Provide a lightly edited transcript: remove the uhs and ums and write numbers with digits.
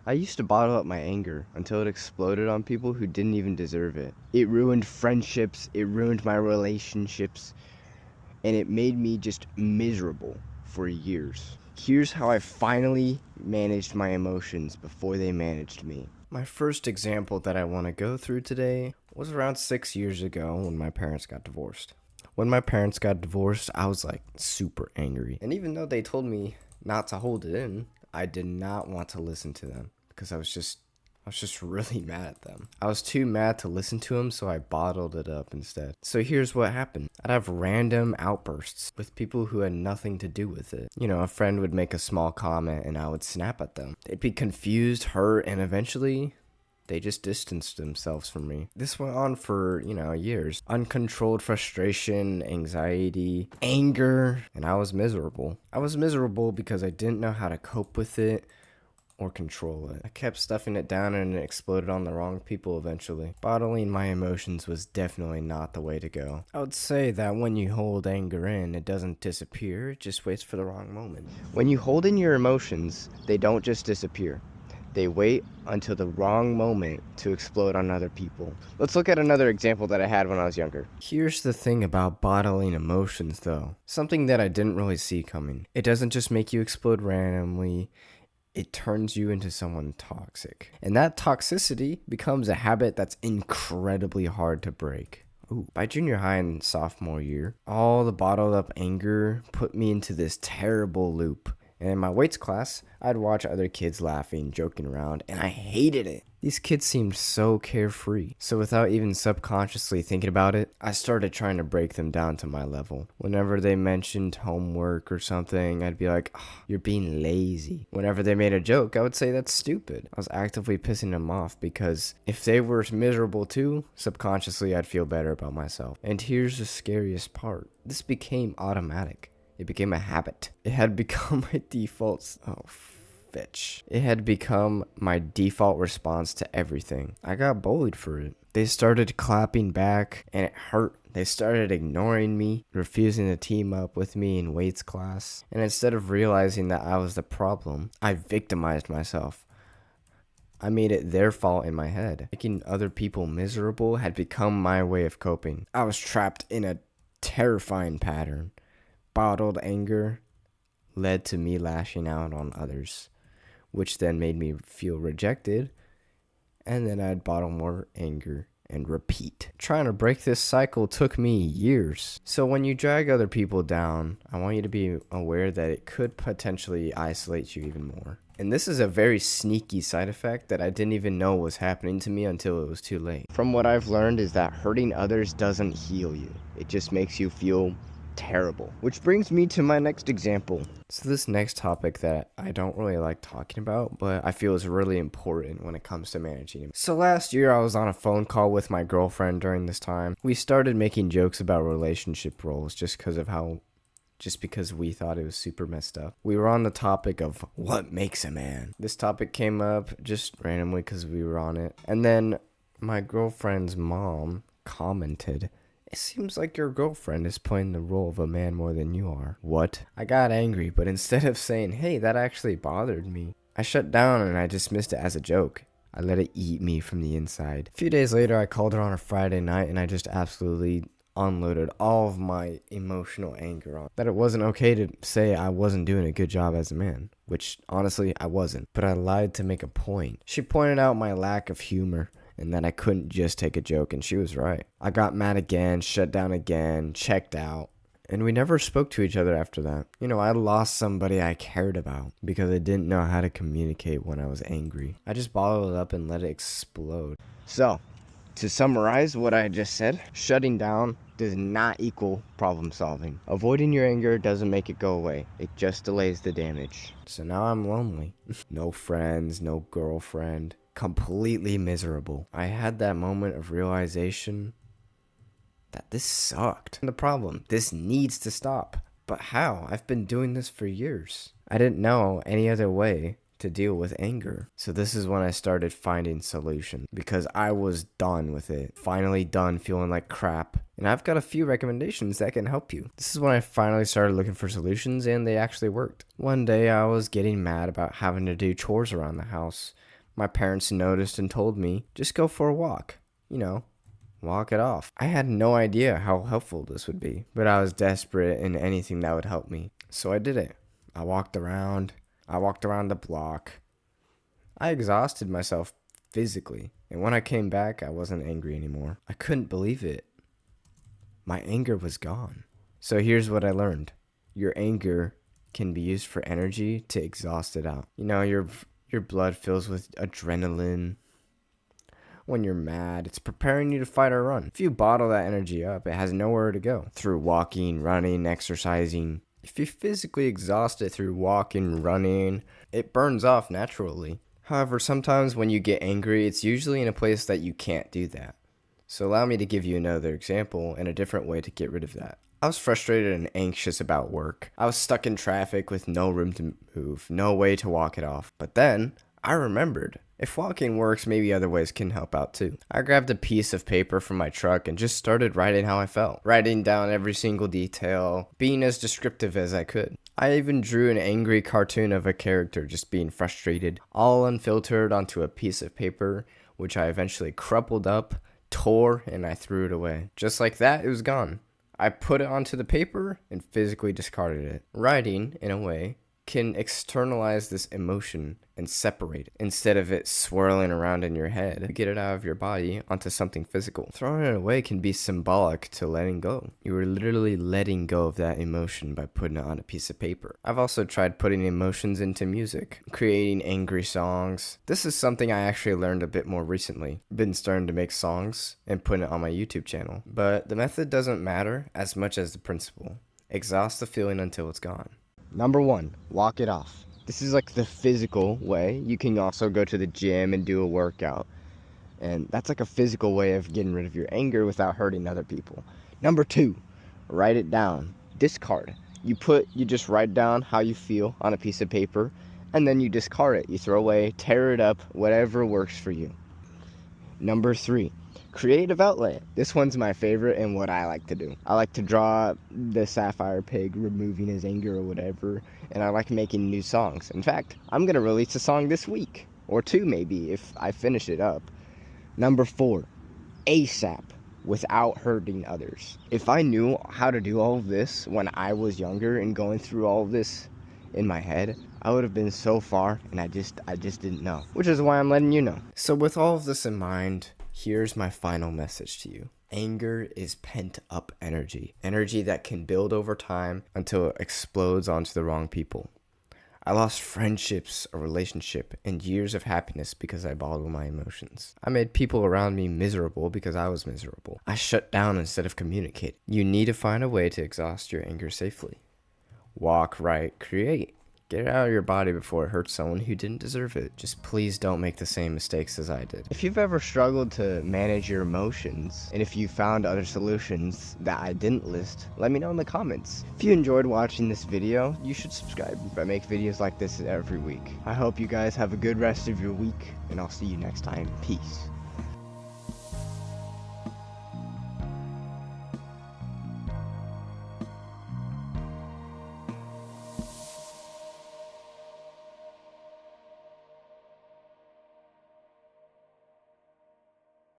I used to bottle up my anger until it exploded on people who didn't even deserve it. It ruined friendships, it ruined my relationships, and it made me just miserable for years. Here's how I finally managed my emotions before they managed me. My first example that I want to go through today was around 6 years ago when my parents got divorced. When my parents got divorced, I was like super angry. And even though they told me not to hold it in, I did not want to listen to them because I was just really mad at them. I was too mad to listen to them, so I bottled it up instead. So here's what happened. I'd have random outbursts with people who had nothing to do with it. You know, a friend would make a small comment and I would snap at them. They'd be confused, hurt, and eventually they just distanced themselves from me. This went on for, years. Uncontrolled frustration, anxiety, anger, and I was miserable. I was miserable because I didn't know how to cope with it or control it. I kept stuffing it down and it exploded on the wrong people eventually. Bottling my emotions was definitely not the way to go. I would say that when you hold anger in, it doesn't disappear, it just waits for the wrong moment. When you hold in your emotions, they don't just disappear. They wait until the wrong moment to explode on other people. Let's look at another example that I had when I was younger. Here's the thing about bottling emotions though. Something that I didn't really see coming. It doesn't just make you explode randomly. It turns you into someone toxic. And that toxicity becomes a habit that's incredibly hard to break. Ooh, by junior high and sophomore year, all the bottled up anger put me into this terrible loop. And in my weights class, I'd watch other kids laughing, joking around, and I hated it. These kids seemed so carefree. So without even subconsciously thinking about it, I started trying to break them down to my level. Whenever they mentioned homework or something, I'd be like, oh, you're being lazy. Whenever they made a joke, I would say that's stupid. I was actively pissing them off because if they were miserable too, subconsciously I'd feel better about myself. And here's the scariest part. This became automatic. It became a habit. It had become my default. It had become my default response to everything. I got bullied for it. They started clapping back and it hurt. They started ignoring me, refusing to team up with me in weights class. And instead of realizing that I was the problem, I victimized myself. I made it their fault in my head. Making other people miserable had become my way of coping. I was trapped in a terrifying pattern. Bottled anger led to me lashing out on others, which then made me feel rejected, and then I'd bottle more anger and repeat. Trying to break this cycle took me years. So when you drag other people down, I want you to be aware that it could potentially isolate you even more. And this is a very sneaky side effect that I didn't even know was happening to me until it was too late. From what I've learned is that hurting others doesn't heal you. It just makes you feel terrible. Which brings me to my next example. So this next topic that I don't really like talking about, but I feel is really important when it comes to managing it. So last year I was on a phone call with my girlfriend during this time. We started making jokes about relationship roles just because we thought it was super messed up. We were on the topic of what makes a man. This topic came up just randomly because we were on it. And then my girlfriend's mom commented, "It seems like your girlfriend is playing the role of a man more than you are." What? I got angry, but instead of saying, hey, that actually bothered me, I shut down and I dismissed it as a joke. I let it eat me from the inside. A few days later, I called her on a Friday night and I just absolutely unloaded all of my emotional anger on that. It wasn't okay to say I wasn't doing a good job as a man, which honestly I wasn't, but I lied to make a point. She pointed out my lack of humor and that I couldn't just take a joke, and she was right. I got mad again, shut down again, checked out, and we never spoke to each other after that. I lost somebody I cared about because I didn't know how to communicate when I was angry. I just bottled it up and let it explode. So, to summarize what I just said, shutting down does not equal problem solving. Avoiding your anger doesn't make it go away. It just delays the damage. So now I'm lonely. No friends, no girlfriend. Completely miserable. I had that moment of realization that this sucked. And the problem, this needs to stop. But how? I've been doing this for years. I didn't know any other way to deal with anger. So this is when I started finding solutions because I was done with it. Finally done feeling like crap. And I've got a few recommendations that can help you. This is when I finally started looking for solutions and they actually worked. One day I was getting mad about having to do chores around the house. My parents noticed and told me, just go for a walk. Walk it off. I had no idea how helpful this would be, but I was desperate in anything that would help me. So I did it. I walked around the block. I exhausted myself physically, and when I came back, I wasn't angry anymore. I couldn't believe it. My anger was gone. So here's what I learned. Your anger can be used for energy to exhaust it out. Your blood fills with adrenaline. When you're mad, it's preparing you to fight or run. If you bottle that energy up, it has nowhere to go. Through walking, running, exercising. If you physically exhaust it through walking, running, it burns off naturally. However, sometimes when you get angry, it's usually in a place that you can't do that. So allow me to give you another example and a different way to get rid of that. I was frustrated and anxious about work. I was stuck in traffic with no room to move, no way to walk it off. But then I remembered, if walking works, maybe other ways can help out too. I grabbed a piece of paper from my truck and just started writing how I felt. Writing down every single detail, being as descriptive as I could. I even drew an angry cartoon of a character just being frustrated, all unfiltered onto a piece of paper, which I eventually crumpled up, tore, and I threw it away. Just like that, it was gone. I put it onto the paper and physically discarded it. Writing, in a way, can externalize this emotion and separate it instead of it swirling around in your head. Get it out of your body onto something physical. Throwing it away can be symbolic to letting go. You are literally letting go of that emotion by putting it on a piece of paper. I've also tried putting emotions into music, creating angry songs. This is something I actually learned a bit more recently. I've been starting to make songs and putting it on my YouTube channel. But the method doesn't matter as much as the principle. Exhaust the feeling until it's gone. Number 1, walk it off. This is like the physical way. You can also go to the gym and do a workout. And that's like a physical way of getting rid of your anger without hurting other people. Number 2, write it down. Discard. You just write down how you feel on a piece of paper, and then you discard it. You throw away, tear it up, whatever works for you. Number 3, creative outlet. This one's my favorite and what I like to do. I like to draw the sapphire pig removing his anger or whatever, and I like making new songs. In fact, I'm going to release a song this week, or 2 maybe, if I finish it up. Number 4, ASAP, without hurting others. If I knew how to do all of this when I was younger and going through all of this in my head, I would have been so far, and I just didn't know. Which is why I'm letting you know. So with all of this in mind, here's my final message to you. Anger is pent-up energy. Energy that can build over time until it explodes onto the wrong people. I lost friendships, a relationship, and years of happiness because I bottled my emotions. I made people around me miserable because I was miserable. I shut down instead of communicate. You need to find a way to exhaust your anger safely. Walk, write, create. Get it out of your body before it hurts someone who didn't deserve it. Just please don't make the same mistakes as I did. If you've ever struggled to manage your emotions, and if you found other solutions that I didn't list, let me know in the comments. If you enjoyed watching this video, you should subscribe. I make videos like this every week. I hope you guys have a good rest of your week, and I'll see you next time. Peace.